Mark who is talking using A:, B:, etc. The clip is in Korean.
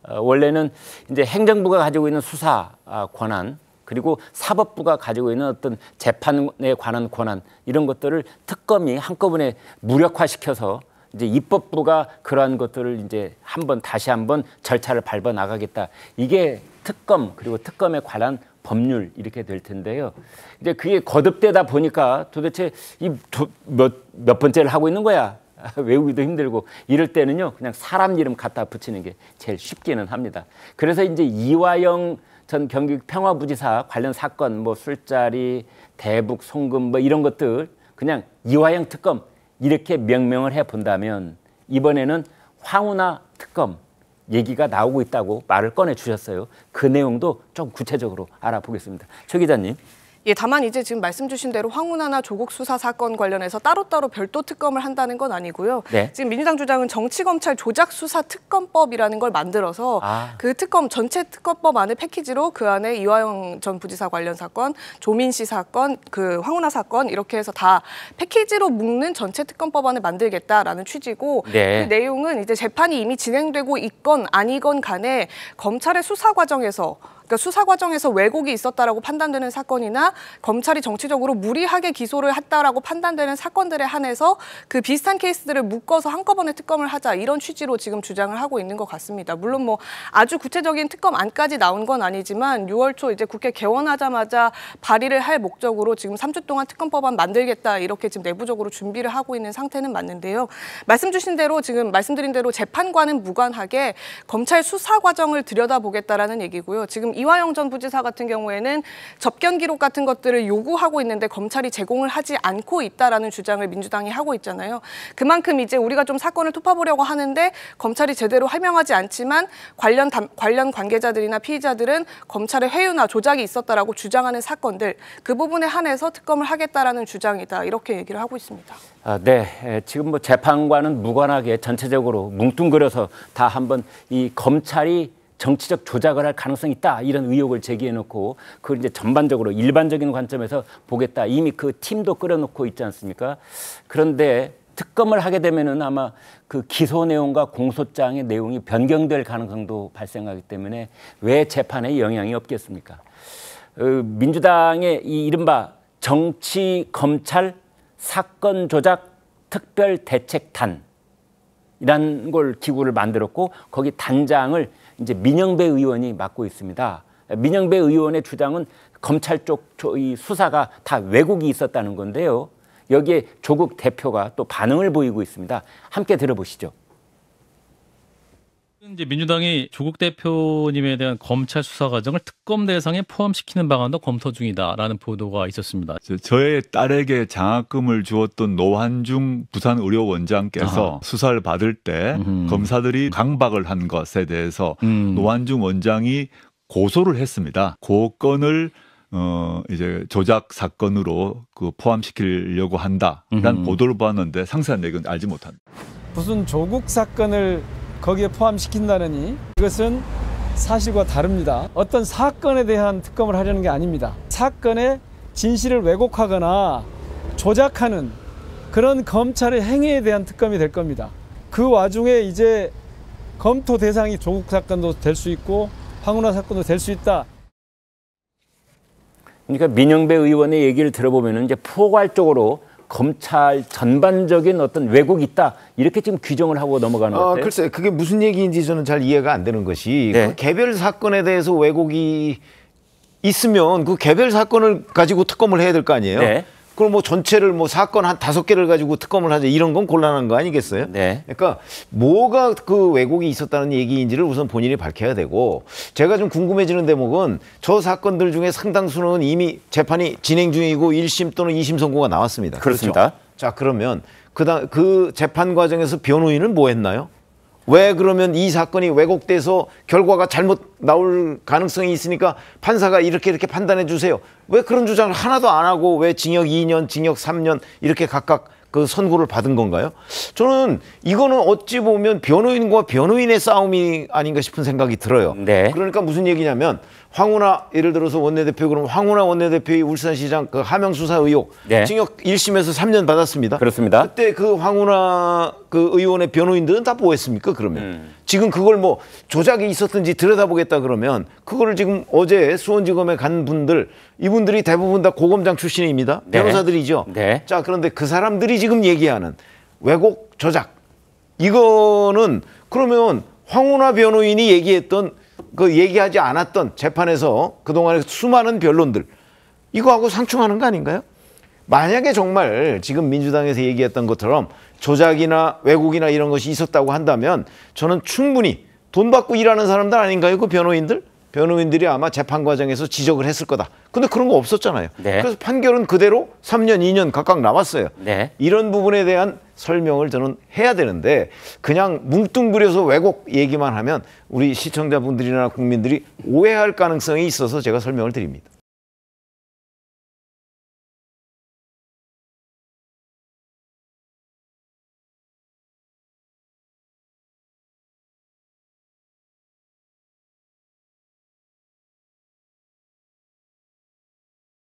A: 원래는 이제 행정부가 가지고 있는 수사 권한 그리고 사법부가 가지고 있는 어떤 재판에 관한 권한 이런 것들을 특검이 한꺼번에 무력화시켜서 이제 입법부가 그러한 것들을 이제 다시 한번 절차를 밟아 나가겠다. 이게 특검 그리고 특검에 관한 법률 이렇게 될 텐데요. 이제 그게 거듭되다 보니까 도대체 몇 번째를 하고 있는 거야. 외우기도 힘들고 이럴 때는요 그냥 사람 이름 갖다 붙이는 게 제일 쉽기는 합니다. 그래서 이제 이화영 전 경기 평화부지사 관련 사건 뭐 술자리, 대북 송금 뭐 이런 것들 그냥 이화영 특검 이렇게 명명을 해 본다면 이번에는 황운하 특검 얘기가 나오고 있다고 말을 꺼내 주셨어요. 그 내용도 좀 구체적으로 알아보겠습니다. 최 기자님.
B: 예, 다만 이제 지금 말씀 주신 대로 황운하나 조국 수사 사건 관련해서 따로따로 별도 특검을 한다는 건 아니고요.
A: 네.
B: 지금 민주당 주장은 정치검찰 조작수사특검법이라는 걸 만들어서 그 특검 전체 특검법 안에 패키지로 그 안에 이화영 전 부지사 관련 사건, 조민 씨 사건, 그 황운하 사건 이렇게 해서 다 패키지로 묶는 전체 특검법안을 만들겠다라는 취지고
A: 네.
B: 그 내용은 이제 재판이 이미 진행되고 있건 아니건 간에 검찰의 수사 과정에서 그러니까 수사 과정에서 왜곡이 있었다라고 판단되는 사건이나 검찰이 정치적으로 무리하게 기소를 했다라고 판단되는 사건들에 한해서 그 비슷한 케이스들을 묶어서 한꺼번에 특검을 하자 이런 취지로 지금 주장을 하고 있는 것 같습니다. 물론 뭐 아주 구체적인 특검 안까지 나온 건 아니지만 6월 초 이제 국회 개원하자마자 발의를 할 목적으로 지금 3주 동안 특검법안 만들겠다 이렇게 지금 내부적으로 준비를 하고 있는 상태는 맞는데요. 말씀드린 대로 재판과는 무관하게 검찰 수사 과정을 들여다보겠다라는 얘기고요. 지금 이화영 전 부지사 같은 경우에는 접견 기록 같은 것들을 요구하고 있는데 검찰이 제공을 하지 않고 있다라는 주장을 민주당이 하고 있잖아요. 그만큼 이제 우리가 좀 사건을 톱어보려고 하는데 검찰이 제대로 해명하지 않지만 관련 관계자들이나 피의자들은 검찰의 회유나 조작이 있었다라고 주장하는 사건들 그 부분에 한해서 특검을 하겠다라는 주장이다 이렇게 얘기를 하고 있습니다.
A: 네, 지금 뭐 재판과는 무관하게 전체적으로 뭉뚱그려서 다 한번 이 검찰이 정치적 조작을 할 가능성이 있다 이런 의혹을 제기해놓고 그걸 이제 전반적으로 일반적인 관점에서 보겠다 이미 그 팀도 끌어놓고 있지 않습니까? 그런데 특검을 하게 되면은 아마 그 기소 내용과 공소장의 내용이 변경될 가능성도 발생하기 때문에 왜 재판에 영향이 없겠습니까? 민주당의 이 이른바 정치 검찰 사건 조작 특별대책단이라는 걸 기구를 만들었고 거기 단장을 이제 민영배 의원이 맡고 있습니다. 민영배 의원의 주장은 검찰 쪽 이 수사가 다 왜곡이 있었다는 건데요. 여기에 조국 대표가 또 반응을 보이고 있습니다. 함께 들어보시죠.
C: 이제 민주당이 조국 대표님에 대한 검찰 수사 과정을 특검 대상에 포함시키는 방안도 검토 중이다라는 보도가 있었습니다.
D: 저의 딸에게 장학금을 주었던 노환중 부산의료원장께서 수사를 받을 때 검사들이 강박을 한 것에 대해서 노환중 원장이 고소를 했습니다. 그 건을 이제 조작 사건으로 포함시키려고 한다라는 보도를 봤는데 상세한 내용은 알지 못합니다.
E: 무슨 조국 사건을 거기에 포함시킨다느니 이것은 사실과 다릅니다. 어떤 사건에 대한 특검을 하려는 게 아닙니다. 사건의 진실을 왜곡하거나 조작하는 그런 검찰의 행위에 대한 특검이 될 겁니다. 그 와중에 이제 검토 대상이 조국 사건도 될 수 있고 황운하 사건도 될 수 있다.
A: 그러니까 민영배 의원의 얘기를 들어보면 이제 포괄적으로 검찰 전반적인 어떤 왜곡이 있다 이렇게 지금 규정을 하고 넘어가는 것 같아요.
F: 글쎄 그게 무슨 얘기인지 저는 잘 이해가 안 되는 것이
A: 네.
F: 그 개별 사건에 대해서 왜곡이 있으면 그 개별 사건을 가지고 특검을 해야 될 거 아니에요.
A: 네.
F: 그럼 뭐 전체를 뭐 사건 한 5개를 가지고 특검을 하자 이런 건 곤란한 거 아니겠어요?
A: 네.
F: 그러니까 뭐가 그 왜곡이 있었다는 얘기인지를 우선 본인이 밝혀야 되고 제가 좀 궁금해지는 대목은 저 사건들 중에 상당수는 이미 재판이 진행 중이고 1심 또는 2심 선고가 나왔습니다.
A: 그렇습니다.
F: 그렇죠? 자 그러면 그 재판 과정에서 변호인은 뭐 했나요? 왜 그러면 이 사건이 왜곡돼서 결과가 잘못 나올 가능성이 있으니까 판사가 이렇게 판단해 주세요. 왜 그런 주장을 하나도 안 하고 왜 징역 2년, 징역 3년 이렇게 각각 그 선고를 받은 건가요? 저는 이거는 어찌 보면 변호인과 변호인의 싸움이 아닌가 싶은 생각이 들어요.
A: 네.
F: 그러니까 무슨 얘기냐면 황운하 예를 들어서 원내대표 그러면 황운하 원내대표의 울산시장 그 하명 수사 의혹
A: 네.
F: 징역 1심에서 3년 받았습니다.
A: 그렇습니다.
F: 그때 그 황운하 그 의원의 변호인들은 다 뭐 했습니까, 그러면? 지금 그걸 뭐 조작이 있었든지 들여다보겠다 그러면 그거를 지금 어제 수원지검에 간 분들, 이분들이 대부분 다 고검장 출신입니다.
A: 네.
F: 변호사들이죠.
A: 네.
F: 자, 그런데 그 사람들이 지금 얘기하는 왜곡, 조작, 이거는 그러면 황운하 변호인이 얘기했던 그 얘기하지 않았던 재판에서 그동안의 수많은 변론들, 이거하고 상충하는 거 아닌가요? 만약에 정말 지금 민주당에서 얘기했던 것처럼 조작이나 왜곡이나 이런 것이 있었다고 한다면 저는 충분히 돈 받고 일하는 사람들 아닌가요? 그 변호인들? 변호인들이 아마 재판 과정에서 지적을 했을 거다. 근데 그런 거 없었잖아요.
A: 네.
F: 그래서 판결은 그대로 3년, 2년 각각 나왔어요.
A: 네.
F: 이런 부분에 대한 설명을 저는 해야 되는데 그냥 뭉뚱그려서 왜곡 얘기만 하면 우리 시청자분들이나 국민들이 오해할 가능성이 있어서 제가 설명을 드립니다.